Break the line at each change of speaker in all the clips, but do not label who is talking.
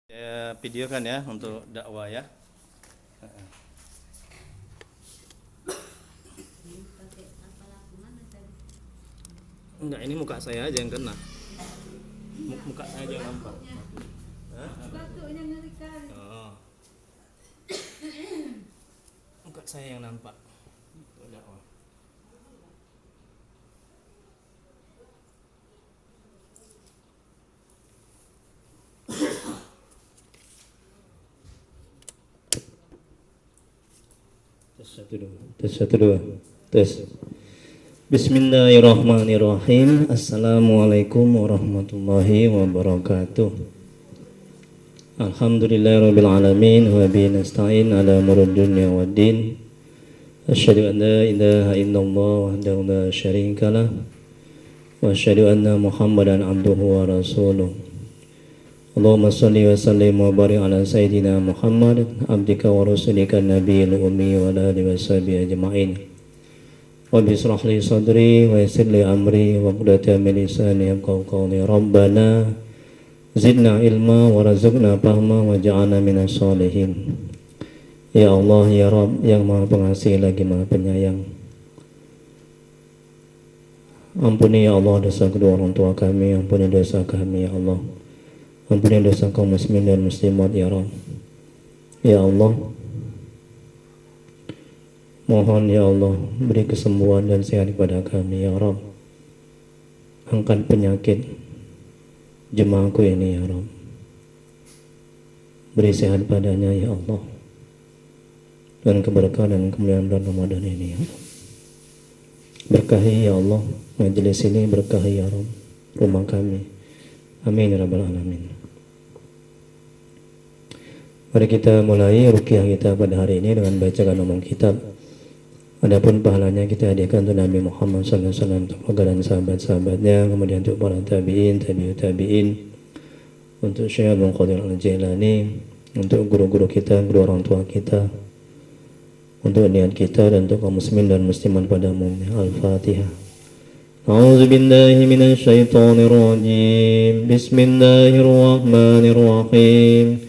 Saya videokan ya untuk dakwah ya. Enggak, ini muka saya aja yang kena. Muka saya aja yang nampak.
Batuknya ngeri kali.
Oh, muka saya yang nampak. Untuk dakwah. Tes satu dua. Tes. Bismillahirrahmanirrahim. Assalamualaikum warahmatullahi wabarakatuh. Alhamdulillahirabbil alamin wa bihi nasta'in ala umurid dunya waddin. Asyhadu an la ilaha illallah wahdahu la syarikalah wa asyhadu anna Muhammadan abduhu wa rasuluh. Allahumma salli wa sallim wa barik ala sayyidina Muhammad abdika wa rasulika nabiyil ummi wa ala alihi wa sahbihi ajma'in. Rabbi israh li sadri wa yassir li amri wa qudata min lisani yafqahu qawli. Rabbana zidna ilma wa razaqna fahma wa ja'alna minas sholihin. Ya Allah, ya Rabb, yang Maha Pengasih lagi Maha Penyayang, ampuni ya Allah dosa kedua orang tua kami, ampuni dosa kami ya Allah, ampuni dosa kaum muslimin dan muslimat ya Rabb. Ya Allah, mohon ya Allah beri kesembuhan dan sehat kepada kami ya Rabb. Angkat penyakit jemaahku ini ya Rabb, beri sehat padanya ya Allah, dan keberkahan dan kemuliaan bulan Ramadan ini ya Allah. Berkahi ya Allah majelis ini, berkahi ya Rabb rumah kami, amin ya rabbal alamin. Mari kita mulai ruqyah kita pada hari ini dengan bacakan umum kitab. Adapun pahalanya kita hadiahkan untuk Nabi Muhammad SAW, untuk keluarga dan sahabat-sahabatnya, kemudian untuk para tabi'in, tabi'ut tabi'in, untuk Syekh Abdul Qadir Al-Jailani, untuk guru-guru kita, guru orang tua kita, untuk niat kita dan untuk kaum muslimin dan muslimat pada umumnya. Al-Fatihah. A'udzubillahi minasyaitonirrajim. Bismillahirrahmanirrahim.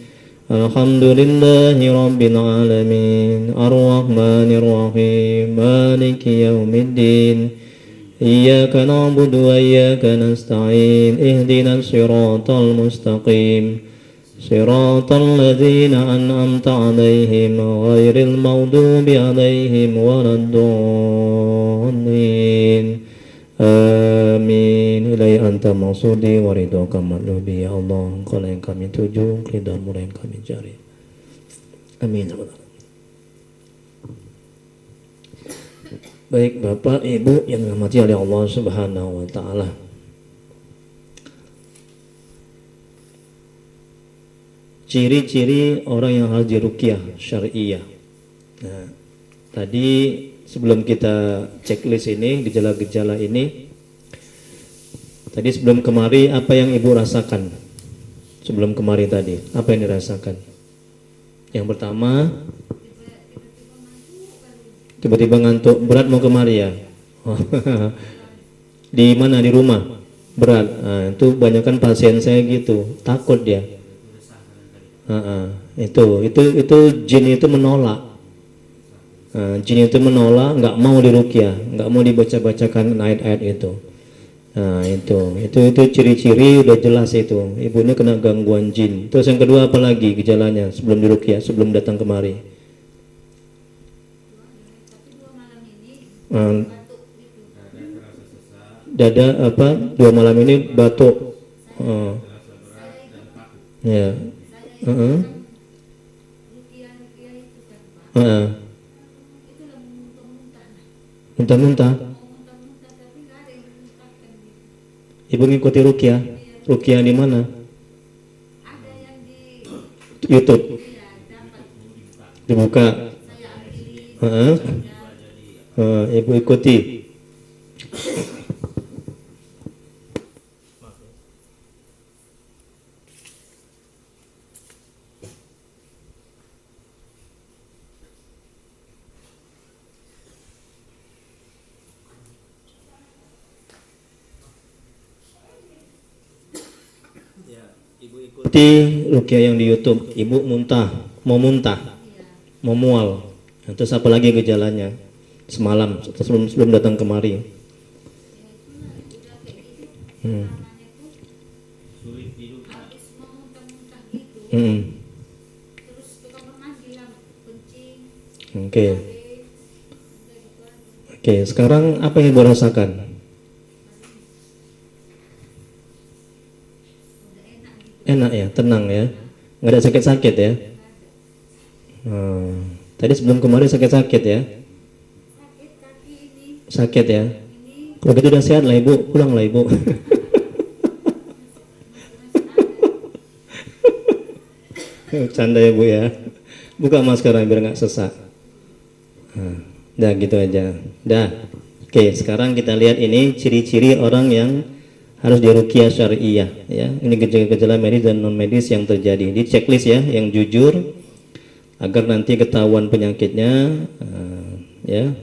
Alhamdulillahi rabbil alamin. Ar-Rahmanirrahim. Maliki yaumiddin. Iyyaka na'budu wa iyyaka nasta'in. Ihdinas siratal mustaqim. صراط الذين أنعمت عليهم غير المغضوب عليهم ولا الضالين آمين. إلهي أنت مقصودي ورضاك مطلوبي ya Allah, Engkau yang kami tuju, ridhamu yang kami cari, amin. Baik Bapak Ibu yang dirahmati oleh Allah Subhanahu wa taala, ciri-ciri orang yang harus diruqyah syariah. Nah, tadi sebelum kita checklist ini, gejala-gejala ini, tadi sebelum kemari apa yang Ibu rasakan? Sebelum kemari tadi, apa yang dirasakan? Yang pertama, tiba-tiba ngantuk, berat mau kemari ya? Di mana? Di rumah? Berat. Nah, itu banyakan pasien saya gitu, takut dia. Itu jin itu menolak. Jin itu menolak, nggak mau diruqyah, nggak mau dibaca-bacakan ayat-ayat itu. Nah, itu ciri-ciri udah jelas itu. Ibunya kena gangguan jin. Terus yang kedua apa lagi gejalanya sebelum diruqyah, sebelum datang kemari? Dada apa? 2 malam ini batuk. Ya. Muntah-muntah. Ibu ngikuti ruqyah. Ruqyah di mana? YouTube. Dibuka. Ibu ikuti. Seperti rukyah yang di YouTube, ibu mau muntah, mau mual. Nah, terus apa lagi gejalanya? Semalam sebelum datang kemari.
Habis mau muntah-muntah gitu. Terus ke kamar mandi lah, kencing.
Oke.
Udah gitu aja.
Oke, sekarang apa yang ibu rasakan? Enak ya, tenang ya, nggak ada sakit-sakit ya. Tadi sebelum kemarin sakit-sakit ya,
Sakit kaki ini.
sakit ya.
Ini
Kalau gitu udah sehat lah ibu, pulang lah ibu. Canda ya bu ya. Buka masker biar nggak sesak. Dah gitu aja. Dah. Oke, sekarang kita lihat ini ciri-ciri orang yang harus diruqyah syariah ya. Ini gejala-gejala medis dan non medis yang terjadi. Di checklist ya, yang jujur agar nanti ketahuan penyakitnya ya.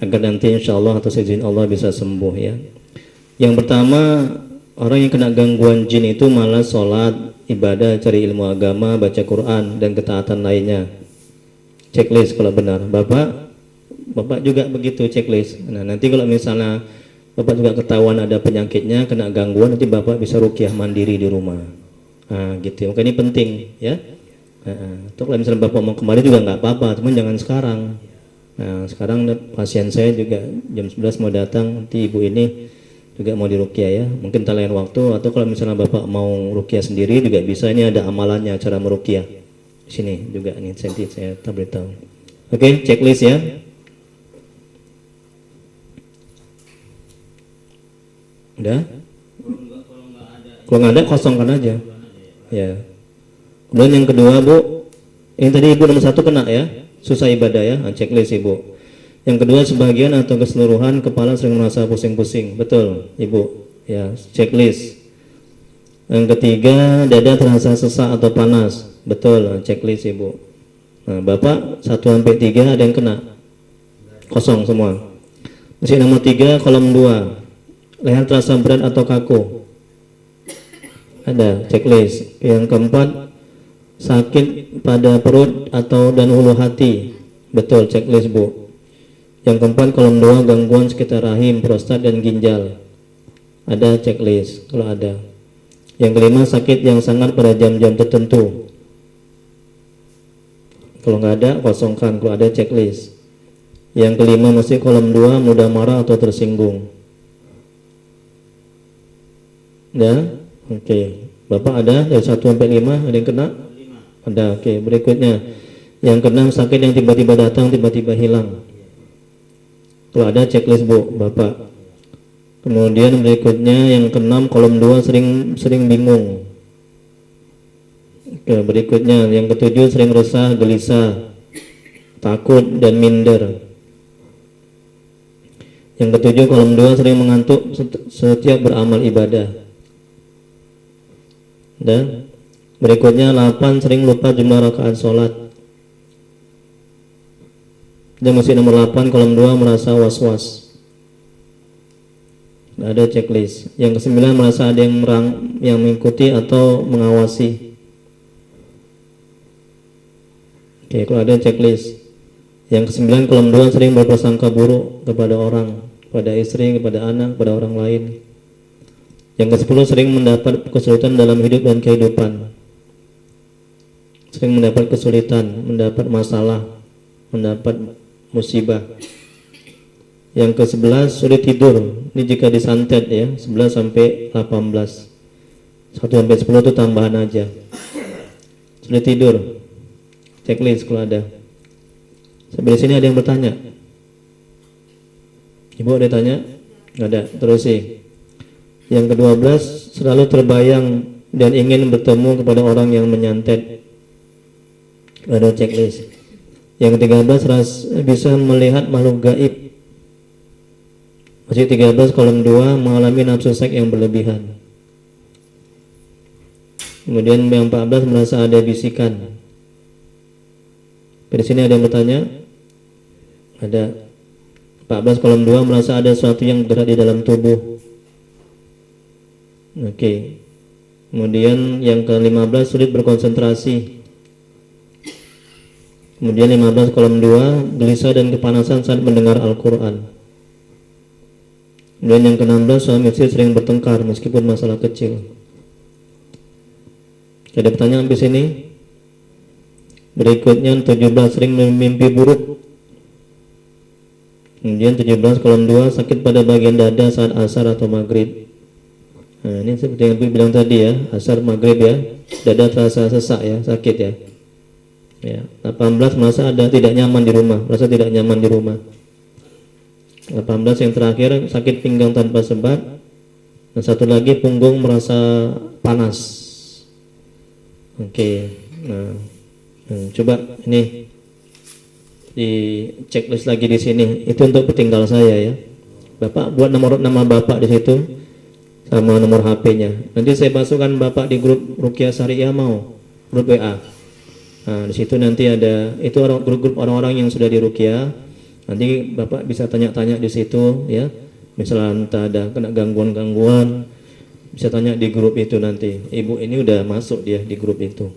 Agar nanti insya Allah atas izin Allah bisa sembuh ya. Yang pertama, orang yang kena gangguan jin itu malas sholat, ibadah, cari ilmu agama, baca Quran dan ketaatan lainnya. Checklist kalau benar. Bapak juga begitu checklist. Nah, nanti kalau misalnya Bapak juga ketahuan ada penyakitnya, kena gangguan, nanti Bapak bisa ruqyah mandiri di rumah. Nah, gitu. Maka ini penting ya. Atau kalau misalnya Bapak mau kembali juga nggak apa-apa, cuman jangan sekarang. Nah, sekarang pasien saya juga jam 11 mau datang, nanti ibu ini juga mau diruqyah ya. Mungkin tak lain waktu, atau kalau misalnya Bapak mau ruqyah sendiri juga bisa. Ini ada amalannya cara meruqyah. Di sini juga nih saya beritahu. Oke, checklist ya. Udah? Kalau nggak ada kosongkan aja. Ya. Kemudian yang kedua bu, ini tadi ibu nomor 1 kena ya, susah ibadah ya, checklist ibu. Yang kedua, sebagian atau keseluruhan kepala sering merasa pusing-pusing, betul ibu ya, checklist. Yang ketiga, dada terasa sesak atau panas, betul, checklist ibu. Nah, Bapak 1-3 ada yang kena, kosong semua. Masih nomor 3, kolom 2, leher terasa berat atau kaku, ada checklist. Yang keempat, sakit pada perut atau dan hulu hati, betul, checklist bu. Yang keempat, kolom 2, gangguan sekitar rahim, prostat dan ginjal, ada checklist kalau ada. Yang kelima, sakit yang sangat pada jam-jam tertentu, kalau nggak ada kosongkan, kalau ada checklist. Yang kelima, masih kolom 2, mudah marah atau tersinggung. Ya, oke. Bapak ada dari 1-5, ada yang kena? Ada, oke. Berikutnya, yang keenam, sakit yang tiba-tiba datang, tiba-tiba hilang. Kalau ada checklist bu, Bapak. Kemudian berikutnya yang keenam, kolom 2, sering bingung. Oke, berikutnya yang ketujuh, sering resah, gelisah, takut dan minder. Yang ketujuh, kolom 2, sering mengantuk setiap beramal ibadah. Dan berikutnya 8, sering lupa jumlah rakaat sholat. Dan masih nomor 8, kolom 2, merasa was-was. Ada checklist. Yang ke-9, merasa ada yang mengikuti atau mengawasi. Oke, kalau ada checklist. Yang ke-9, kolom 2, sering berprasangka buruk kepada orang, kepada istri, kepada anak, kepada orang lain. Yang ke-10, sering mendapat kesulitan dalam hidup dan kehidupan. Sering mendapat kesulitan, mendapat masalah, mendapat musibah. Yang ke-11, sulit tidur. Ini jika disantet ya, 11-18. 1-10 itu tambahan aja. Sulit tidur. Checklist kalau ada. Sampai sini ada yang bertanya? Ibu ada tanya? Nggak ada, terus sih. Yang ke-12, selalu terbayang dan ingin bertemu kepada orang yang menyantet. Ada checklist. Yang ke-13, bisa melihat makhluk gaib. Masih 13, kolom 2, mengalami nafsu seks yang berlebihan. Kemudian yang 14, merasa ada bisikan. Di sini ada yang bertanya? Ada. 14, kolom 2, merasa ada sesuatu yang bergerak di dalam tubuh. Oke. Kemudian yang ke-15 sulit berkonsentrasi. Kemudian 15 kolom 2 gelisah dan kepanasan saat mendengar Al-Quran. Kemudian yang ke-16 suami istri sering bertengkar meskipun masalah kecil. Ada pertanyaan di sini? Berikutnya 17 sering mimpi buruk. Kemudian 17 kolom 2 sakit pada bagian dada saat asar atau maghrib. Nah, ini seperti yang Ibu bilang tadi ya, asar maghrib ya, dada terasa sesak ya, sakit ya. Ya, 18 merasa tidak nyaman di rumah, merasa tidak nyaman di rumah. 18 yang terakhir sakit pinggang tanpa sebab. Dan satu lagi punggung merasa panas. Oke. Nah, coba ini di checklist lagi di sini. Itu untuk petinggal saya ya. Bapak buat nama Bapak di situ sama nomor HP-nya. Nanti saya masukkan Bapak di grup Ruqyah Syariah mau, grup WA. Nah, di situ nanti ada itu grup orang-orang yang sudah di Ruqyah. Nanti Bapak bisa tanya-tanya di situ ya. Misalnya entah ada kena gangguan-gangguan, bisa tanya di grup itu nanti. Ibu ini udah masuk dia di grup itu.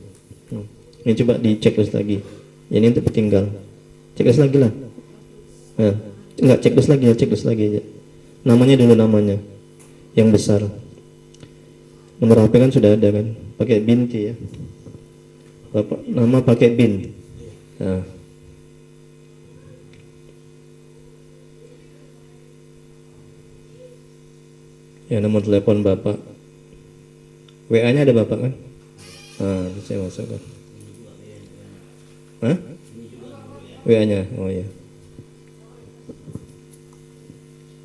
Ini coba di checklist lagi. Ini untuk petinggal. Checklist lagi lah. Nah, enggak checklist lagi aja. Namanya dulu namanya. Yang besar. Nomor HP kan sudah ada kan, pakai binti ya. Bapak nama pakai bin. Nah. Ya nomor telepon Bapak. WA-nya ada Bapak kan? Nah, saya masukkan. Hah? WA-nya, oh ya.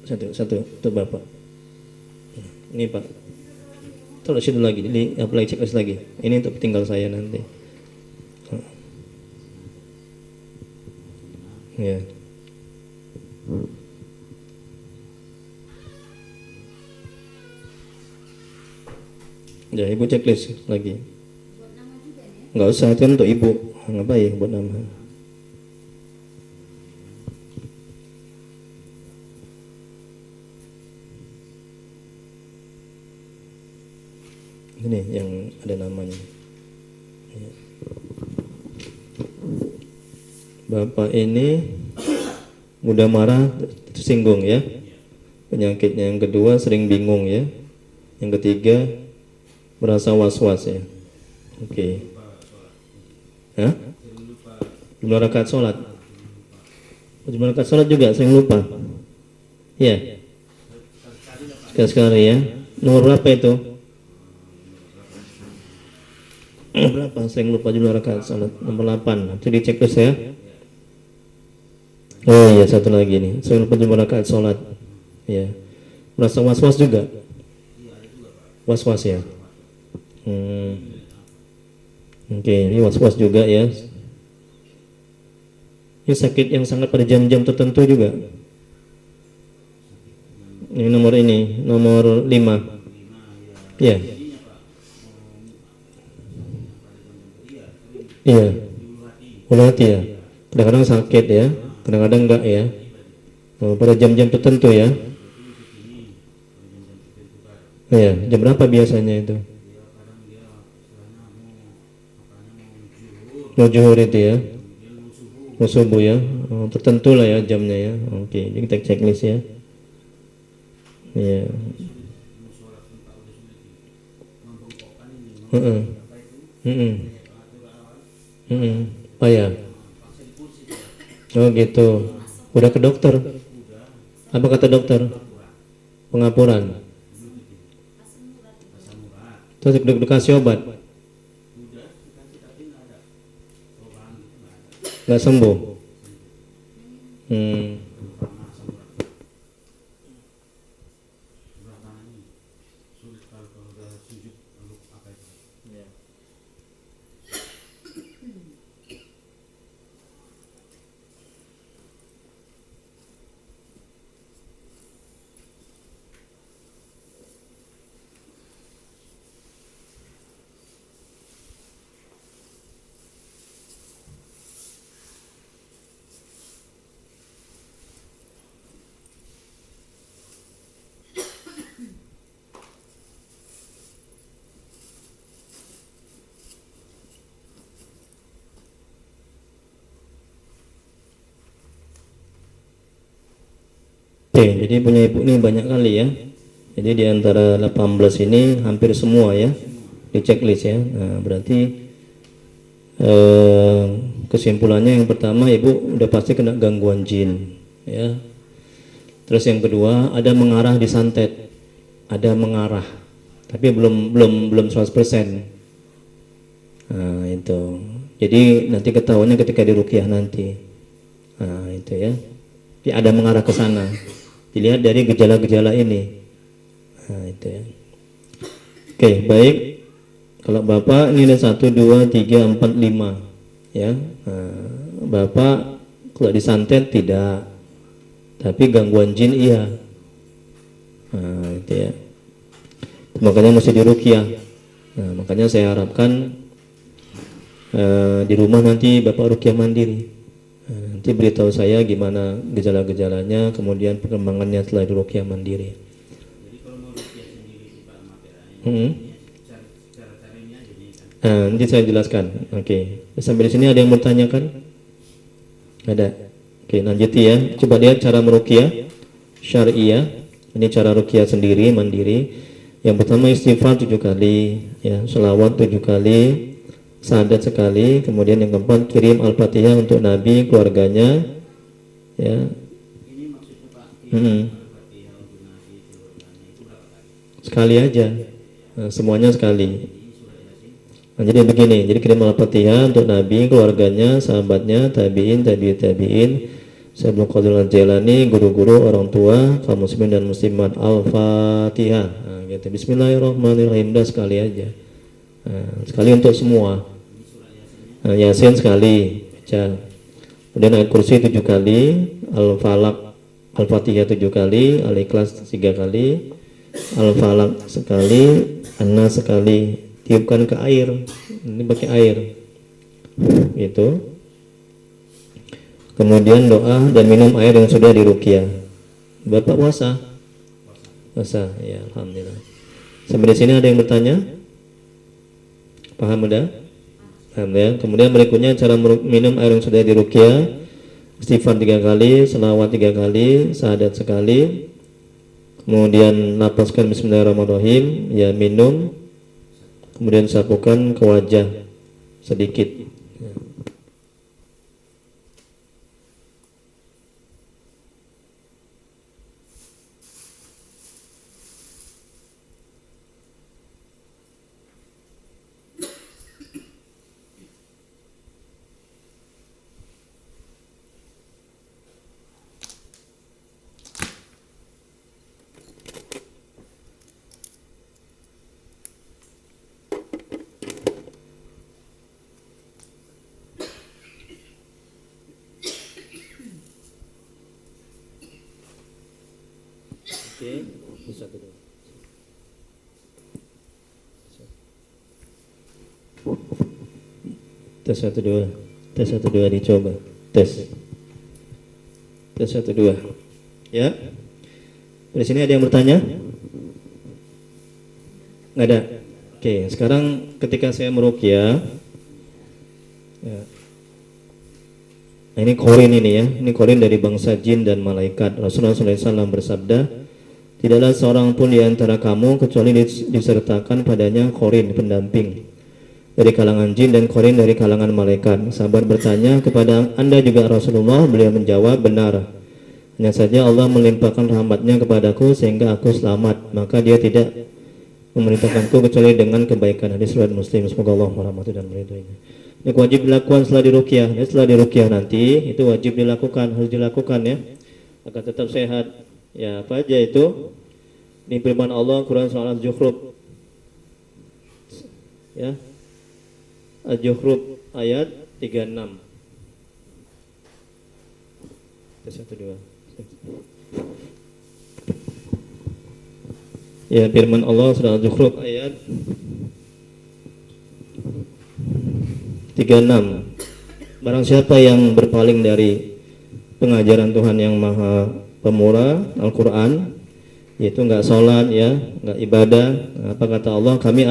Satu untuk Bapak. Ini Pak, taruh situ lagi, ini apply checklist lagi. Ini untuk tinggal saya nanti. Ya. Ya, Ibu checklist lagi.
Buat nama juga ya?
Enggak usah, itu kan untuk Ibu. Ngapain buat nama? Ini yang ada namanya. Ya. Bapak ini mudah marah, tersinggung ya. Penyakitnya yang kedua sering bingung ya. Yang ketiga merasa was-was ya. Oke. Hah? Jumlah rakaat sholat. Jumlah rakaat sholat juga sering lupa. Ya. Sekali-sekali ya. Nomor berapa itu? Berapa sering lupa jumlah rakaat salat? Nomor 8. Itu di checklist ya. Oh iya, satu lagi nih, sering lupa jumlah rakaat salat. Ya. Merasa was-was juga. Was-was ya. Oke, ini was-was juga ya. Ini sakit yang sangat pada jam-jam tertentu juga. Ini nomor 5. Ya. Iya, ulu hati ya. Kadang-kadang sakit ya, kadang-kadang enggak ya. Pada jam-jam tertentu ya. Iya, jam berapa biasanya itu? Mau zuhur itu ya, mau subuh ya. Tertentu lah ya jamnya ya. Oke, jadi kita checklist ya. Iya. Oh ya. Oh gitu. Udah ke dokter? Apa kata dokter? Pengapuran. Terus dikasih obat? Nggak sembuh. Oke, jadi punya ibu ini banyak kali ya. Jadi di antara 18 ini hampir semua ya di checklist ya. Nah, berarti kesimpulannya yang pertama ibu udah pasti kena gangguan jin ya. Terus yang kedua ada mengarah di santet, ada mengarah, tapi belum 100%. Nah itu. Jadi nanti ketahuannya ketika diruqyah nanti. Nah itu ya. Jadi ada mengarah ke sana. Dilihat dari gejala-gejala ini. Nah itu ya. Oke, baik. Kalau Bapak ini ada 1, 2, 3, 4, 5 ya. Nah, Bapak kalau disantet tidak, tapi gangguan jin iya. Nah itu ya. Makanya mesti diruqyah. Nah makanya saya harapkan di rumah nanti Bapak ruqyah mandiri. Nanti beritahu saya gimana gejala-gejalanya, kemudian perkembangannya setelah diruqyah mandiri.
Jadi kalau mau ruqyah sendiri sih Pak materialnya, cara-caranya gini kan?
Nanti saya jelaskan. Oke. Sampai di sini ada yang bertanyakan? Ada. Oke, lanjut ya. Coba lihat cara meruqyah syariah. Ini cara ruqyah sendiri mandiri. Yang pertama istighfar 7 kali, ya, selawat 7 kali, syahadat sekali, kemudian yang keempat kirim Al-Fatihah untuk Nabi, keluarganya, ya.
Ini maksudnya Pak, Al-Fatihah untuk Nabi, keluarganya itu berapa kali?
Sekali aja, nah, semuanya sekali. Nah, jadi begini, jadi kirim Al-Fatihah untuk Nabi, keluarganya, sahabatnya, tabiin, tabiin, Syaikhul Qadir Al-Jailani, guru-guru, orang tua, kaum muslimin dan muslimat. Al-Fatihah. Nah, gitu. Bismillahirrahmanirrahim, dah sekali aja. Nah, sekali untuk semua. Nah, Yasin sekali baca. Kemudian ayat kursi 7 kali, Al-Falaq, Al-Fatihah 7 kali, Al-Ikhlas 3 kali, Al-Falaq sekali, An-Nas sekali. Tiupkan ke air. Ini pakai air. Gitu. Kemudian doa dan minum air yang sudah diruqyah. Bapak puasa? Puasa, ya, alhamdulillah. Sampai di sini ada yang bertanya? Paham udah? Paham ya. Kemudian berikutnya cara minum air yang sudah diruqyah. Istighfar 3 kali, selawat 3 kali, syahadat sekali. Kemudian napaskan bismillahirrahmanirrahim, ya, minum. Kemudian sapukan ke wajah sedikit. Oke, bisa dulu. Tes 1 2. Tes 1 2 dicoba. Tes. Tes 1 2. Ya. Di sini ada yang bertanya? Nggak ada. Oke, sekarang ketika saya meruqyah, ya. Nah, ini korin ini ya. Ini korin dari bangsa jin dan malaikat. Rasulullah SAW bersabda, tidaklah seorang pun di antara kamu kecuali disertakan padanya korin, pendamping dari kalangan jin dan korin dari kalangan malaikat. Sahabat bertanya, kepada Anda juga Rasulullah? Beliau menjawab, benar. Hanya saja Allah melimpahkan rahmatnya kepadaku sehingga aku selamat, maka dia tidak memerintahkanku kecuali dengan kebaikan. Hadis riwayat Muslim. Semoga Allah merahmati dan meridhoinya. Ini wajib dilakukan setelah diruqyah. Ya, setelah diruqyah nanti itu wajib dilakukan, harus dilakukan ya, agar tetap sehat. Ya, apa aja itu? Ini firman Allah Quran surah Al-Zukhruf. Ya. Al-Zukhruf ayat 36. Tes 1 2. Ya, firman Allah surah Al-Zukhruf ayat 36. Barang siapa yang berpaling dari pengajaran Tuhan yang Maha Pemurah, Al-Quran, yaitu nggak sholat ya, nggak ibadah, apa kata Allah, kami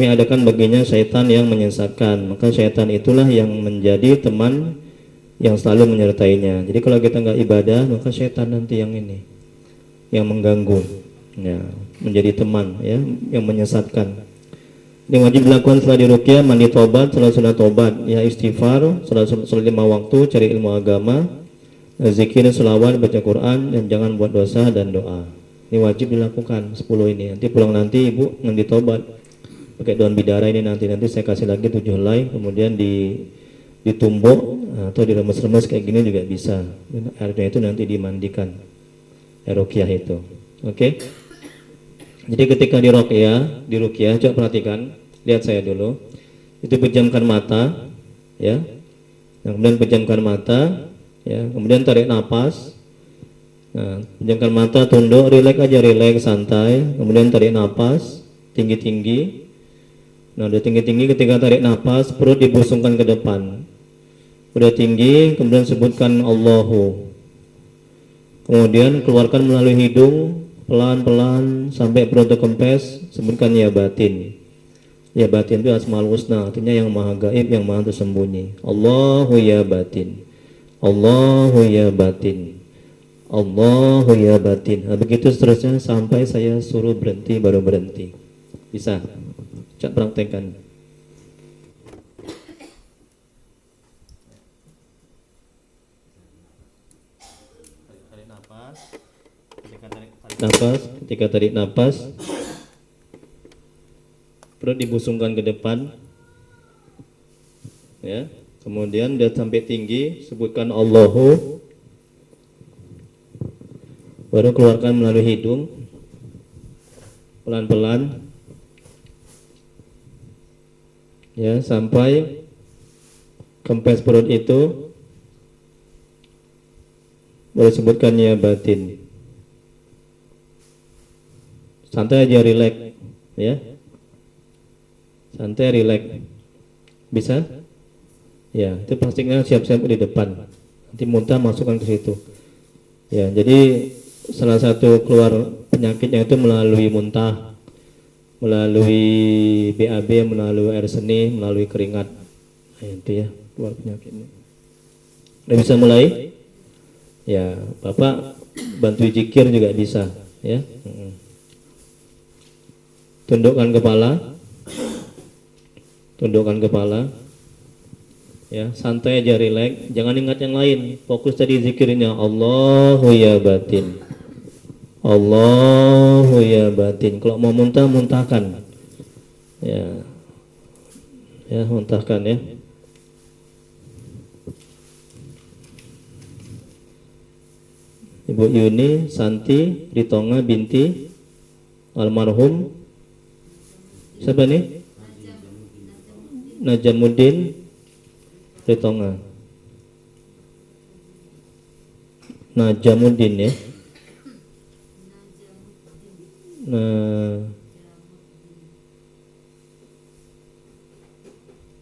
adakan baginya syaitan yang menyesatkan. Maka syaitan itulah yang menjadi teman yang selalu menyertainya. Jadi kalau kita nggak ibadah, maka setan nanti yang ini, yang mengganggu, ya, menjadi teman, ya, yang menyesatkan. Ini wajib dilakukan setelah diruqyah, mandi tobat, salat sunat tobat, ya, istighfar, salat 5 waktu, cari ilmu agama, zikir, selawat, baca Quran, dan jangan buat dosa dan doa. Ini wajib dilakukan 10 ini. Nanti pulang nanti ibu mandi tobat pakai daun bidara ini, nanti saya kasih lagi 7 helai, kemudian ditumbuk atau diremes-remes kayak gini juga bisa. Airnya itu nanti dimandikan, air ruqyah itu. Oke? Jadi ketika di ruqyah, coba perhatikan, lihat saya dulu. Itu pejamkan mata, ya. Kemudian pejamkan mata, ya. Kemudian tarik napas. Nah, pejamkan mata, tunduk, rileks, santai. Kemudian tarik napas tinggi-tinggi. Nah, udah tinggi-tinggi, ketika tarik napas, perut dibusungkan ke depan. Udah tinggi, kemudian sebutkan Allahu. Kemudian keluarkan melalui hidung, pelan-pelan sampai perut terkempes, sebutkan ya batin. Ya batin itu asmaul husna, artinya yang maha gaib, yang maha tersembunyi. Allahu ya batin. Allahu ya batin. Allahu ya batin. Nah, begitu seterusnya sampai saya suruh berhenti, baru berhenti. Bisa? Coba praktekkan. Tarik nafas. Ketika tarik nafas, perut dibusungkan ke depan, ya. Kemudian dia sampai tinggi, sebutkan Allahu, baru keluarkan melalui hidung, pelan-pelan, ya, sampai kempes perut itu, baru sebutkan ya batin. Santai aja, rileks, ya. Santai, rileks. Bisa? Ya, itu plastiknya siap-siap di depan. Nanti muntah masukkan ke situ. Ya, jadi salah satu keluar penyakitnya itu melalui muntah, melalui BAB, melalui air seni, melalui keringat. Nah, itu ya, keluar penyakitnya. Udah bisa mulai? Ya, Bapak bantu zikir juga bisa, ya. Tundukkan kepala, ya, santai aja, rileks, jangan ingat yang lain, fokus tadi zikirnya Allahu ya batin, Allahu ya batin. Kalau mau muntah, muntahkan, ya, ya, muntahkan, ya. Ibu Yuni Santi Ritonga binti almarhum siapa nih? Najamuddin Ritonga. Najamuddin, ya.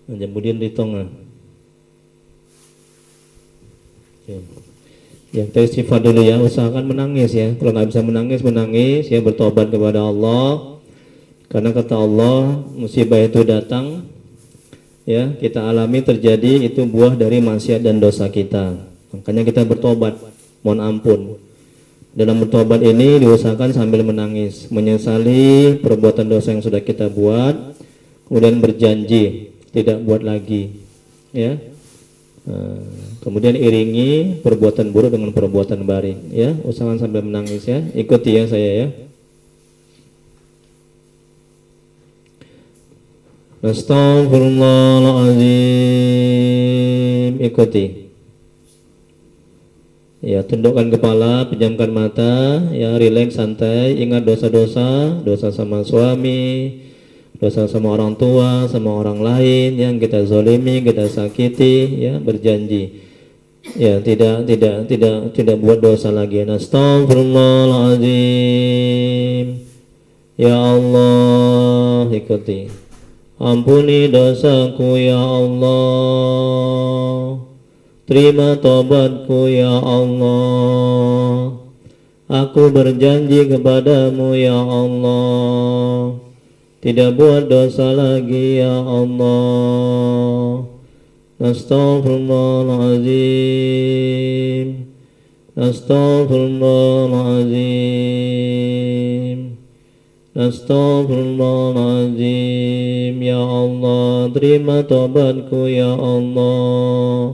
Najamuddin Ritonga. Ya, kita istighfar dulu, ya. Usahakan menangis, ya. Kalau nggak bisa menangis, ya, bertobat kepada Allah. Karena kata Allah, musibah itu datang, ya, kita alami, terjadi, itu buah dari maksiat dan dosa kita. Makanya kita bertobat, mohon ampun. Dalam bertobat ini diusahakan sambil menangis, menyesali perbuatan dosa yang sudah kita buat, kemudian berjanji tidak buat lagi, ya. Kemudian iringi perbuatan buruk dengan perbuatan baik, ya. Usahakan sambil menangis, ya. Ikuti, ya, saya, ya. Astaghfirullahaladzim. Ikuti. Ya, tundukkan kepala, pejamkan mata, ya, rileks, santai. Ingat dosa-dosa, dosa sama suami, dosa sama orang tua, sama orang lain yang kita zolimi, kita sakiti, ya, berjanji, ya, tidak buat dosa lagi. Astaghfirullahaladzim. Ya Allah, ikuti. Ampuni dosaku, ya Allah. Terima tobatku, ya Allah. Aku berjanji kepadamu, ya Allah, tidak buat dosa lagi, ya Allah. Astaghfirullahaladzim. Astaghfirullahaladzim. Astaghfirullahaladzim. Ya Allah, terima taubatku ya Allah.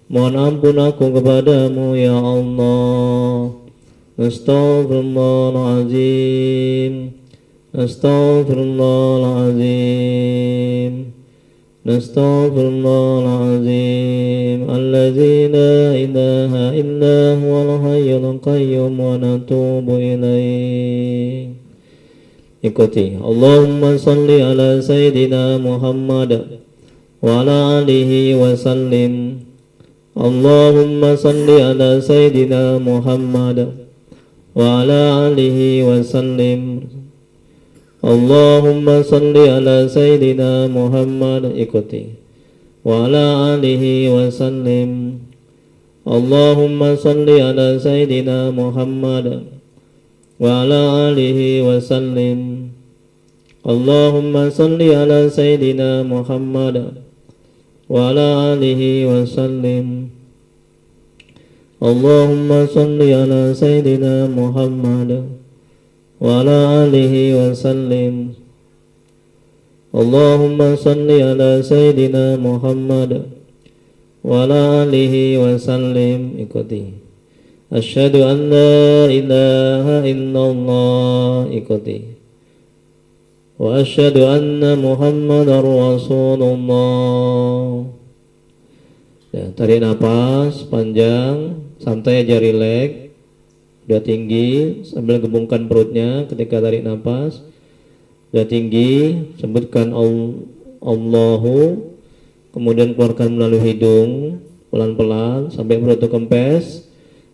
Mohon ampun aku kepadamu ya Allah. Astaghfirullahaladzim. Astaghfirullahaladzim. Astaghfirullahaladzim. Alladzi la ilaha illa huwal hayyul qayyum wa natubu ilaih. Ikuti. Allahumma salli ala Sayyidina Muhammad wa ala alihi wa sallim. Allahumma salli ala Sayyidina Muhammad wa ala alihi wa sallim. Allahumma salli ala Sayyidina Muhammad. Ikuti. Wa ala alihi wa sallim. Allahumma salli ala Sayyidina Muhammad wa ala alihi wa sallim. Allahumma salli ala Sayyidina Muhammad wa ala alihi wa sallim. Allahumma salli ala Sayyidina Muhammad wa ala alihi wa sallim. Allahumma salli ala Sayyidina Muhammad wa ala alihi wa sallim. Ikuti. Asyhadu an la ilaha illallah. Ikuti. Wa asyhadu anna Muhammadar Rasulullah. Ya, tarik nafas panjang, santai aja, rileks. Udah tinggi, sambil gembungkan perutnya ketika tarik nafas. Udah tinggi, sebutkan Allahu, kemudian keluarkan melalui hidung pelan-pelan sampai perut itu kempes.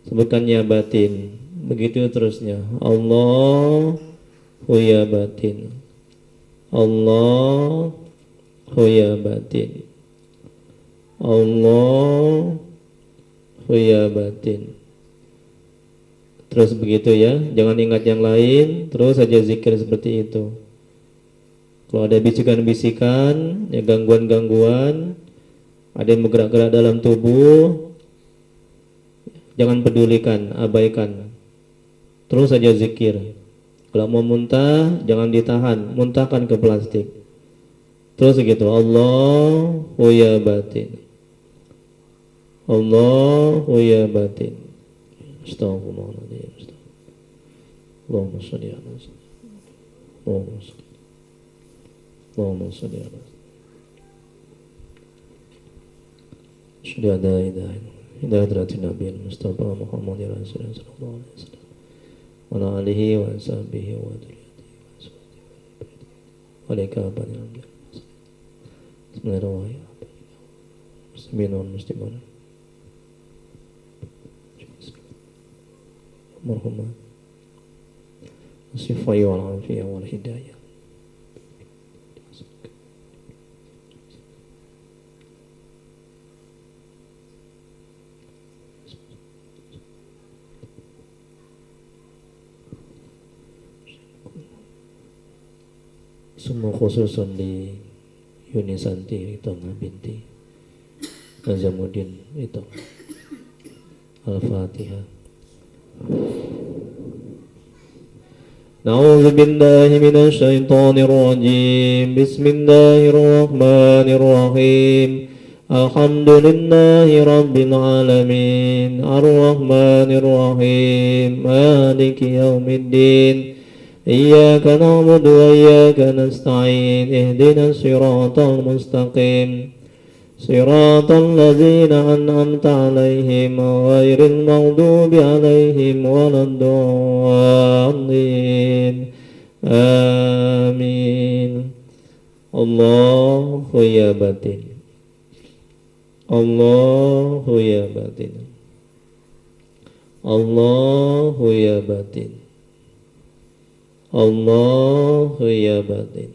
Sebutkan ya batin. Begitu terusnya. Allahu ya batin. Allahu ya batin. Allahu ya batin. Terus begitu ya, jangan ingat yang lain, terus saja zikir seperti itu. Kalau ada bisikan-bisikan, ya gangguan-gangguan, ada yang bergerak-gerak dalam tubuh, jangan pedulikan, abaikan. Terus saja zikir. Kalau mau muntah, jangan ditahan, muntahkan ke plastik. Terus begitu, Allahu ya batin. Allahu ya batin. Astaghfirullahaladzim. Allahumma salli ala sayyidina. Allahumma salli ala sayyidina. Asyhadu an la ilaha illallah. Hidayatul Nabi Mustafa Muhammadin Rasulullah sallallahu alaihi wasallam. Wa ala alihi wa sahbihi wa dzurriyyatihi wa ashabihi. Waalaikumsalam. Bismillahirrahmanirrahim. Muslimin wal muslimat. Marhaban. Asifai wal afiyah wal hidayah. Semua khususun di Yunisanti Ritonga binti Nazamuddin Ritonga. Al-Fatihah. Na'udzu billahi minasy syaithanir rajim. Bismillahirrahmanirrahim. Alhamdulillahi rabbil alamin. Ar-Rahmanir Rahim. Maliki yaumiddin. Iyyaka na'budu wa iyyaka nasta'in. Ihdinas siratal mustaqim. Siratal ladzina an'amta 'alaihim ghairil maghdubi 'alaihim waladdallin. Amin. Allahu ya batin. Allahu ya batin. Allahu ya batin. Allahu ya batin.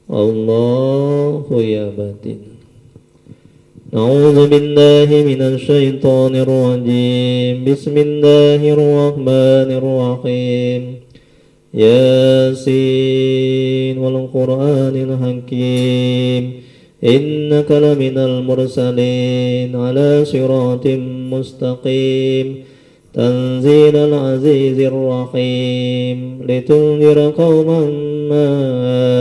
Allahu ya batin. A'udzu billahi minasy syaithanir rajim. Bismillahirrahmanirrahim. Yasin wal Qur'anil hakim. إنك لمن المرسلين على صراط مستقيم تنزيل العزيز الرحيم لتنذر قوما ما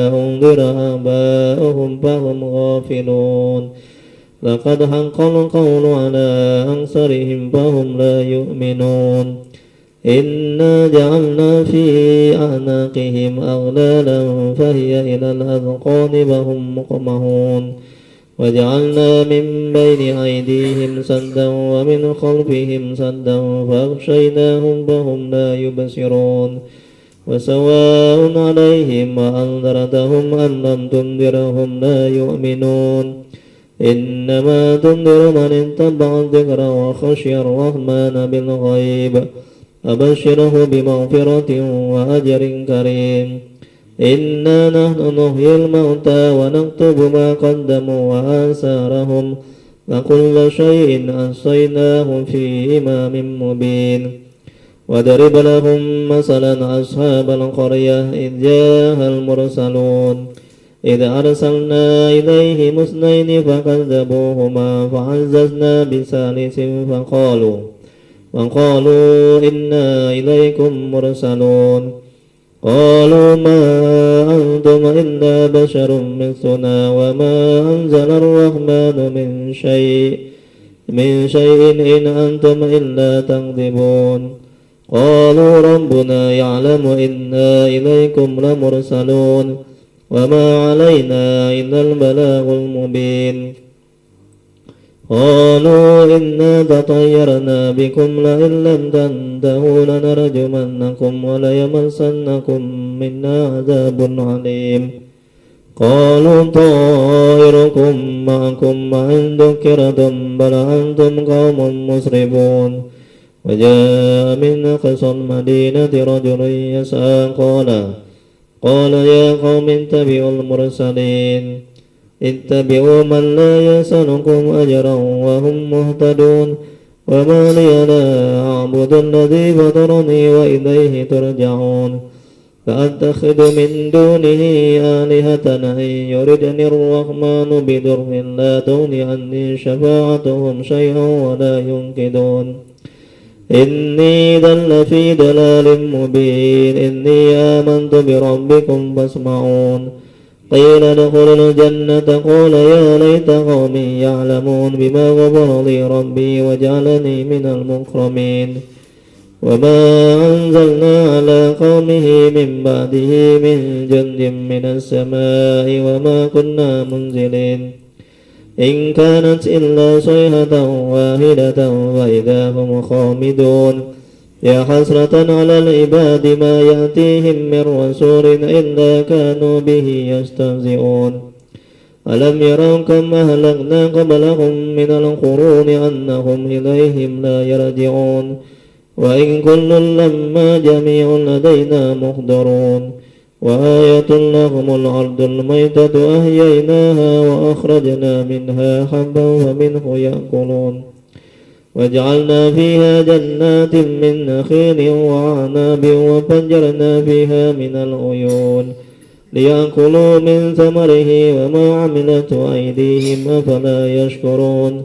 أنذر آباؤهم فهم غافلون لقد حق القول على أكثرهم فهم لا يؤمنون إنا جعلنا في أعناقهم أغلالا فهي إلى الأذقان فهم مقمحون وجعلنا من بين أيديهم سدا ومن خلفهم سدا فأغشيناهم فهم لا يبصرون وسواء عليهم أأنذرتهم أم لم تنذرهم لا يؤمنون إنما تنذر من اتبع الذكر وخشي الرحمن بالغيب أبشره بمغفرة وأجر كريم إنا نحن نحيي الموتى ونكتب ما قدموا وآثارهم وكل شيء أحصيناه في إمام مبين وضرب لهم مثلا أصحاب القرية إذ جاءها المرسلون إذ أرسلنا إليهم اثنين فكذبوهما فعززنا بثالث وقالوا إنا إليكم مرسلون قالوا ما أنتم إلا بشر مثلنا وما أنزل الرحمن من شيء إن أنتم إلا تكذبون قالوا ربنا يعلم إنا إليكم لمرسلون وما علينا إلا البلاغ المبين قالوا إنا تطيرنا بكم لئن لم تنتهوا لنرجمنكم وليمسنكم منا عذاب عليم قالوا طائركم معكم وإن ذكرتم بل أنتم قوم مسرفون وجاء من أقصى المدينة رجل يسعى قال يا قوم اتبعوا المرسلين اتبعوا من لا يسألكم أجرا وهم مهتدون وما لي لا أعبد الذي فطرني وإليه ترجعون فأتخذ من دونه آلهة إن يردني الرحمن بضر لا تغن عني شفاعتهم شيئا ولا ينقذون إني ضل في ضلال مبين إني آمنت بربكم فاسمعون قيل ادخلوا الجنة قال يا ليت قومي يعلمون بما غفر لي ربي وجعلني من المكرمين وما أنزلنا على قومه من بعده من جند من السماء وما كنا منزلين إن كانت إلا صيحة واحدة وإذا هم خامدون يا حسرة على العباد ما يأتيهم من رسول إلا كانوا به يستهزئون ألم يروا كم أهلكنا قبلهم من القرون أنهم إليهم لا يرجعون وإن كل لما جميع لدينا محضرون وآية لهم الأرض الميتة أحييناها وأخرجنا منها حبا فمنه يأكلون وجعلنا فيها جنات من نخيل وعناب وفجرنا فيها من العيون ليأكلوا من ثمره وما عملته أيديهم أفلا يشكرون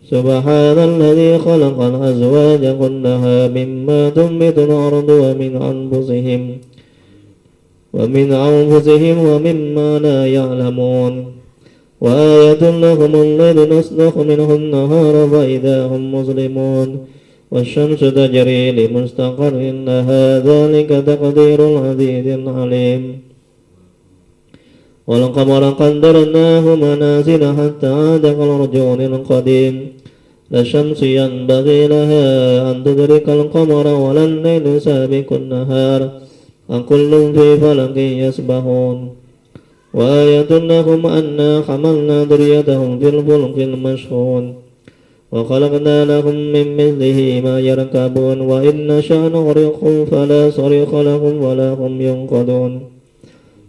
سبحان الذي خلق الأزواج كلها مما تنبت الأرض ومن أنفسهم ومما لا يعلمون وآية لهم الليل نسلخ منه النهار فإذا هم مظلمون والشمس تجري لمستقر لها ذلك تقدير العزيز العليم والقمر قدرناه منازل حتى عاد كالعرجون القديم لا الشمس ينبغي لها أن تدرك القمر ولا الليل سابق النهار كل في فلك يسبحون وآية لهم أنا حملنا ذريتهم في الفلك المشحون وخلقنا لهم من مثله ما يركبون وإن نشأ نغرقهم فلا صريخ لهم ولا هم ينقذون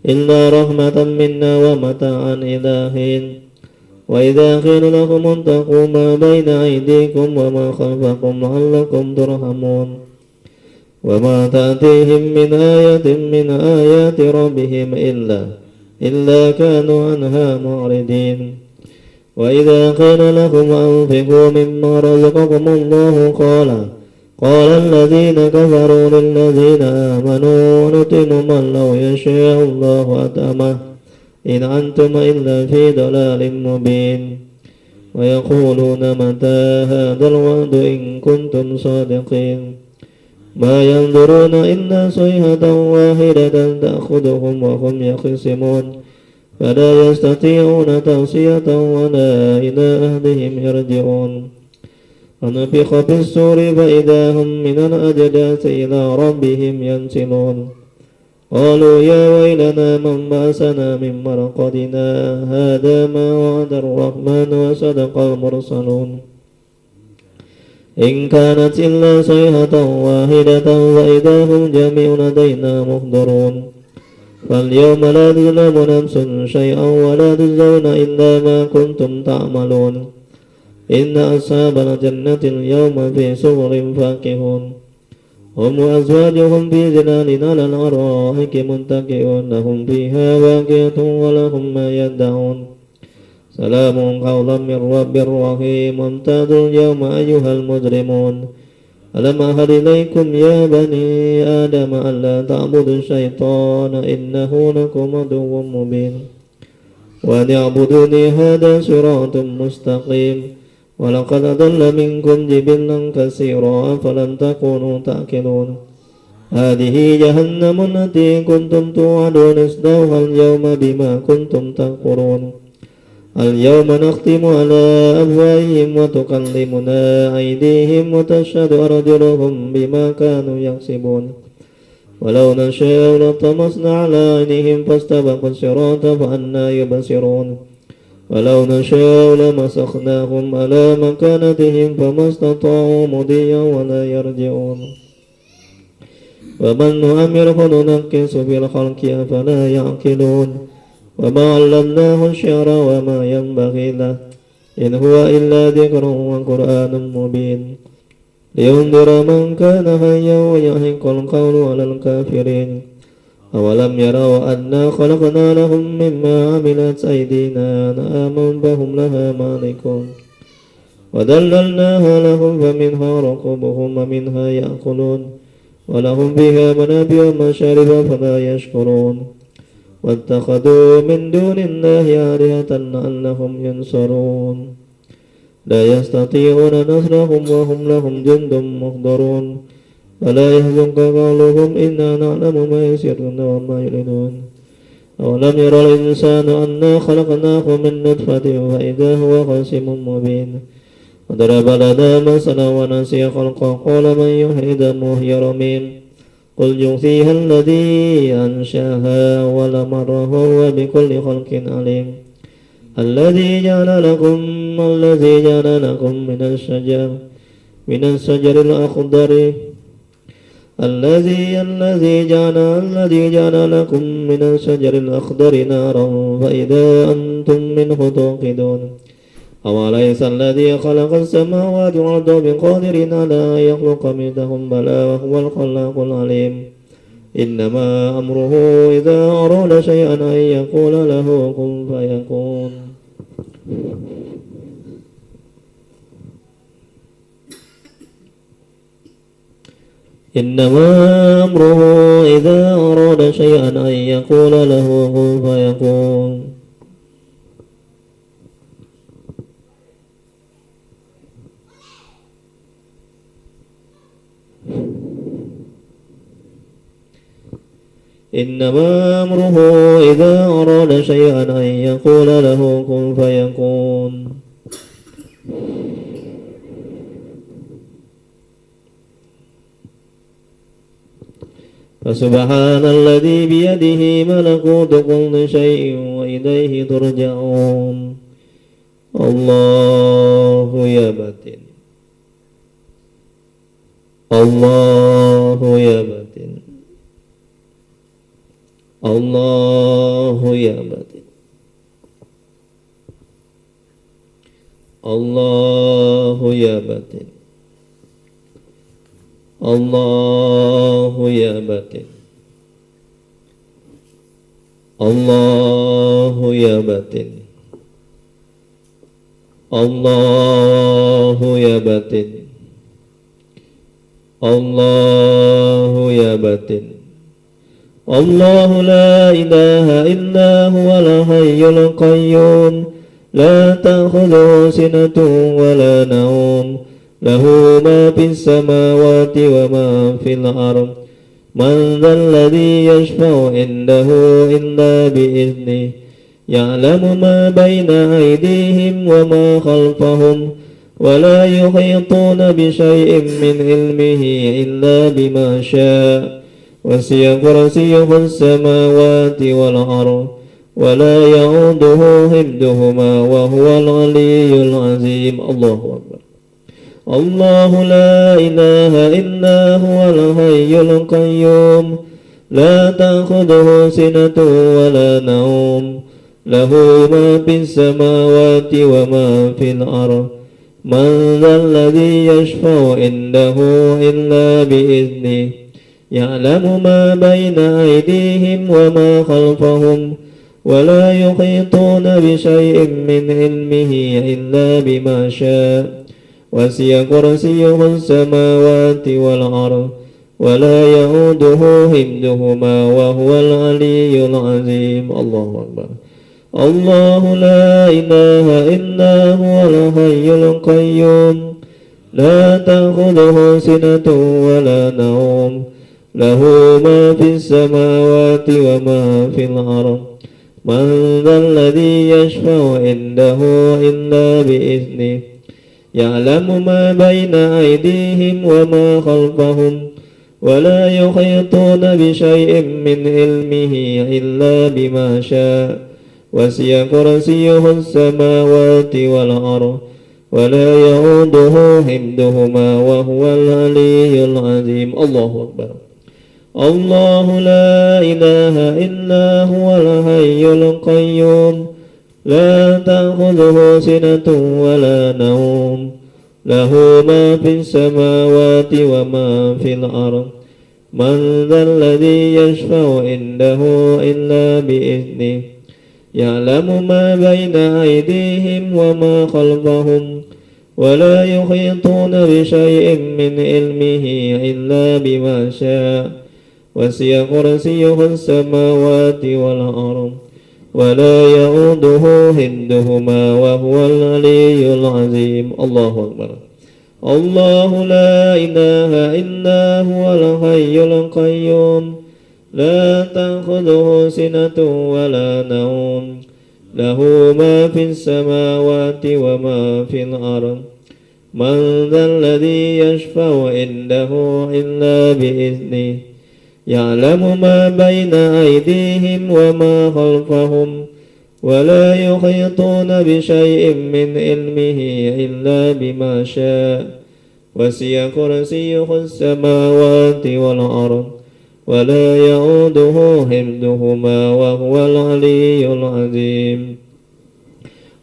إلا رحمة منا ومتاعا إلى حين وإذا قيل لهم اتقوا ما بين أيديكم وما خلفكم لعلكم ترحمون وما تأتيهم من آية من آيات ربهم إلا كانوا عنها معرضين وإذا قيل لهم أنفقوا مما رزقكم الله قال الذين كفروا للذين آمنوا نطعم من لو يشاء الله أطعمه إن أنتم إلا في ضلال مبين ويقولون متى هذا الوعد إن كنتم صادقين ما ينظرون إلا صيحة واحدة تأخذهم وهم يخصمون فلا يستطيعون توصية ولا إلى أهلهم يرجعون ونفخ في الصور فإذا هم من الأجداث إلى ربهم ينسلون قالوا يا ويلنا من بعثنا من مرقدنا هذا ما وعد الرحمن وصدق المرسلون إن كانت إلا صيحة واحدة فإذا هم جميع لدينا محضرون فاليوم لا تظلم نفس شيئا ولا تجزون إلا ما كنتم تعملون إن أصحاب الجنة اليوم في سرر فاكهون هم وأزواجهم في ظلال على الأرائك متكئون لهم فيها فاكهة ولهم ما يدعون سلام قولا من رب رحيم وامتازوا اليوم أيها المجرمون ألم أعهد إليكم يا بني آدم ألا تعبدوا الشيطان إنه لكم عدو مبين وأن اعبدوني هذا صراط مستقيم ولقد أضل منكم جبلا كثيرا أفلم تكونوا تعقلون هذه جهنم التي كنتم توعدون اصلوها اليوم بما كنتم تكفرون اليوم نختم على أفواههم وتكلمنا أيديهم وتشهد أرجلهم بما كانوا يكسبون ولو نشاء لطمسنا على عينهم فاستبقوا الصراط فأنى يبصرون ولو نشاء لمسخناهم على مكانتهم فما استطاعوا مضيا ولا يرجعون ومن نؤمره ننكس في الخلق أفلا يعقلون وما علمناه الشعر وما ينبغي له إن هو إلا ذكر وقرآن مبين لينذر من كان حيا ويحق القول على الكافرين أولم يروا أنا خلقنا لهم مما عملت أيدينا أنعاما فهم لها مالكون وذللناها لهم فمنها ركوبهم ومنها يأكلون ولهم فيها منابع ومشارب فلا يشكرون واتخذوا من دون الله آلهة لعلهم ينصرون لا يستطيعون نصرهم وهم لهم جند محضرون ولا يحزنك قولهم إنا نعلم ما يسرون وما يعلنون أولم يرى الإنسان أنا خلقناه من نطفة فإذا هو خصيم مبين وضرب لنا مثلا ونسي خلقه قال من يحيي العظام وهي رميم قل يحييها الذي أنشأها أول مرة وهو بكل خلق عليم الذي جعل لكم من الشجر الأخضر الذي جعل لكم من الشجر الأخضر نارا فإذا أنتم منه توقدون أوليس الذي خلق السماوات والأرض بقادر على أن يخلق مثلهم بلى وهو الخلاق العليم إنما أمره إذا أراد شيئا أن يقول له كن فيكون إنما أمره إذا أراد شيئا أن يقول له كن فيكون إنما أمره إذا أراد شيئا أن يقول له كن فيكون فسبحان الذي بيده ملكوت كل شيء وإليه ترجعون الله يا باطن الله يا باطن الله يا باطن الله يا باطن الله يا باطن الله يا باطن Allahu ya batin, Allahu ya batin. Allahu la ilaha illa huwal hayyul qayyum, la ta'khudhuhu sinatun wa la nawm, lahu ma fis samawati wa ma fil ardh. Man dhal ladzi yashfa'u indahu illa bi'idhnihi, ya'lamu ma bayna aydihim wa ma khalfahum, wa la yuhituna bi shay'in min ilmihi illa bima syaa'. Wasi'a kursiyyuhu as-samawati wal ardh, wa la ya'uduhu hifdhuhuma wa huwal 'aliyyul 'azim. Allahu akbar. Allahu la ilaha illa huwal hayyul qayyum, la ta'khudhuhu sinatun wa la nawm, lahu ma fis samawati wa ma fil ardh. Man dhal ladzi yashfa'u indahu illa bi'idhnihi, ya'lamu ma bayna aydihim wa ma khalfahum, wa la yuhituna bi shay'in min ilmihi illa bima syaa'. Wasi'a kursiyyuhu as-samawati wal ardh, wa la ya'uduhu hifdhuhuma wa huwal 'aliyyul 'azim. Allahu akbar. Allahu la ilaha illa huwal hayyul qayyum, la ta'khudhuhu sinatun wa la nawm, lahu ma fis samawati wa ma fil ardh. Man dhal ladzi yashfa'u indahu illa bi'idhnihi, ya'lamu ma bayna aydihim wa ma khalfahum, wa la yuhituna bi shay'in min ilmihi illa bima syaa'. Wasi'a kursiyyuhu as-samawati wal ardh, wa la ya'uduhu hifdhuhuma wa huwal 'aliyyul 'azim. Allahu akbar. Allahu la ilaha illa huwal hayyul qayyum, la ta'khudhuhu sinatun wa la nawm, lahu ma fis samawati wa ma fil ardh. Man dhal ladzi yashfa'u indahu illa bi'idhnihi, ya'lamu ma bayna aydihim wa ma khalfahum, wa la yuhituna bi shay'in min ilmihi illa bima syaa'. Wasi'a kursiyyuhu as-samawati wal ardh, wa la ya'uduhu hifdhuhuma wa huwal 'aliyyul 'azim. Allahu akbar. Allahu la ilaha illa huwal hayyul qayyum, la ta'khudhuhu sinatun wa la nawm, lahu ma fis samawati wa ma fil ardh. Man dhal ladzi yashfa'u indahu illa bi'idhnihi, ya'lamu ma bayna aydihim wa ma khalfahum, wa la yuhituna bi shay'in min ilmihi illa bima syaa'. Wasi'a kursiyyuhu as-samawati wal ardh, wa la ya'uduhu hifdhuhuma wa huwal 'aliyyul 'azim.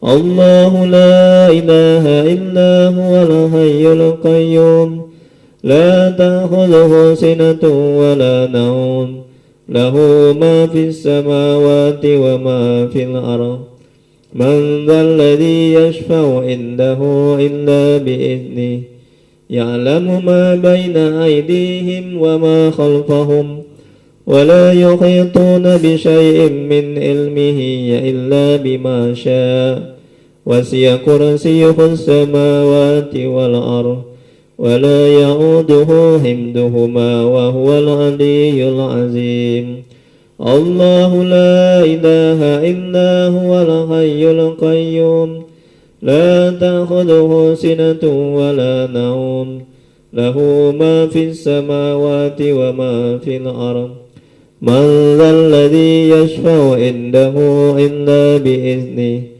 Allahu la ilaha illa huwal hayyul qayyum, la ta'khudhuhu sinatun wa la nawm, lahu ma fis samawati wa ma fil ardh. Man dhal ladzi yashfa'u indahu illa bi'idhnihi, ya'lamu ma bayna aydihim wa ma khalfahum, wa la yuhituna bi shay'in min ilmihi illa bima syaa'. Wasi'a kursiyyuhu as-samawati wal ardh, wa la ya'uduhu hifdhuhuma wa huwal 'aliyyul 'azim. Allahu la ilaha illa huwal hayyul qayyum, la ta'khudhuhu sinatun wa la nawm, lahu ma fis samawati wa ma fil ardh. Man dhal ladzi yashfa'u indahu illa bi'idhnihi,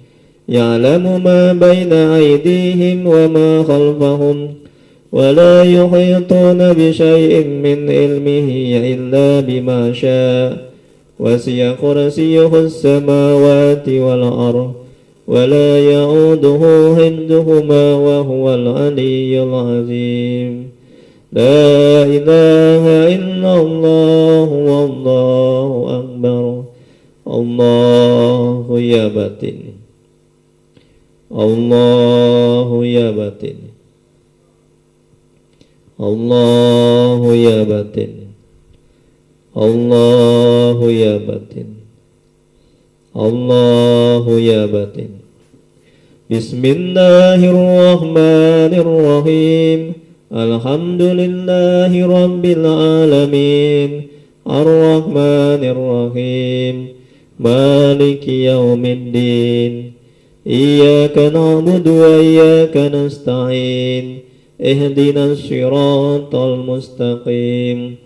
ya'lamu ma bayna aydihim wa ma khalfahum, wa la yuhituna bi shay'in min ilmihi illa bima syaa'. Wasi'a kursiyyuhu as-samawati wal ardh, wa la ya'uduhu hifdhuhuma wa huwal 'aliyyul 'azim. La ilaha illallah wallahu akbar. Allahu ya batin. Allahu ya batin, Allahu ya batin, Allahu ya batin, Allahu ya batin. Bismillahirrahmanirrahim. Alhamdulillahi rabbil alamin. Ar-Rahmanir-Rahim. Maliki yaumiddin. Iyyaka na'budu wa iyyaka nasta'in. Ihdinas siratal mustaqim.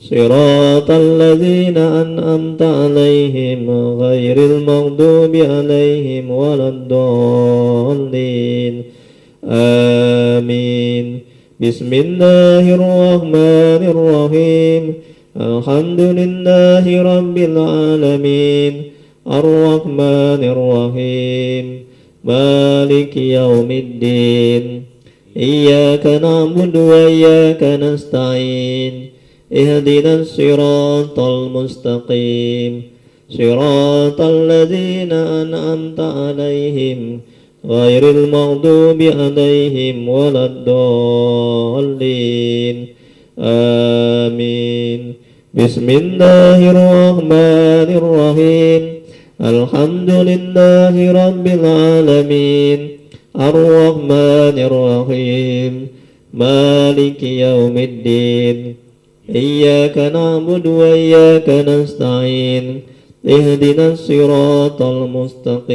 Siratal ladzina an'amta 'alaihim ghairil maghdubi 'alaihim waladdallin. Amin. Bismillahirrahmanirrahim. Alhamdulillahi rabbil alamin. Ar-Rahmanir-Rahim. Maliki yaumiddin. Iyyaka na'budu wa iyyaka nasta'in. Ihdinas siratal mustaqim. Siratal ladzina an'amta 'alaihim ghairil maghdubi 'alaihim waladdallin. Amin. Bismillahirrahmanirrahim. Alhamdulillahi rabbil alamin. Ar-Rahmanir-Rahim. Maliki yaumiddin. Iyyaka na'budu wa iyyaka nasta'in. Ihdinas siratal mustaqim.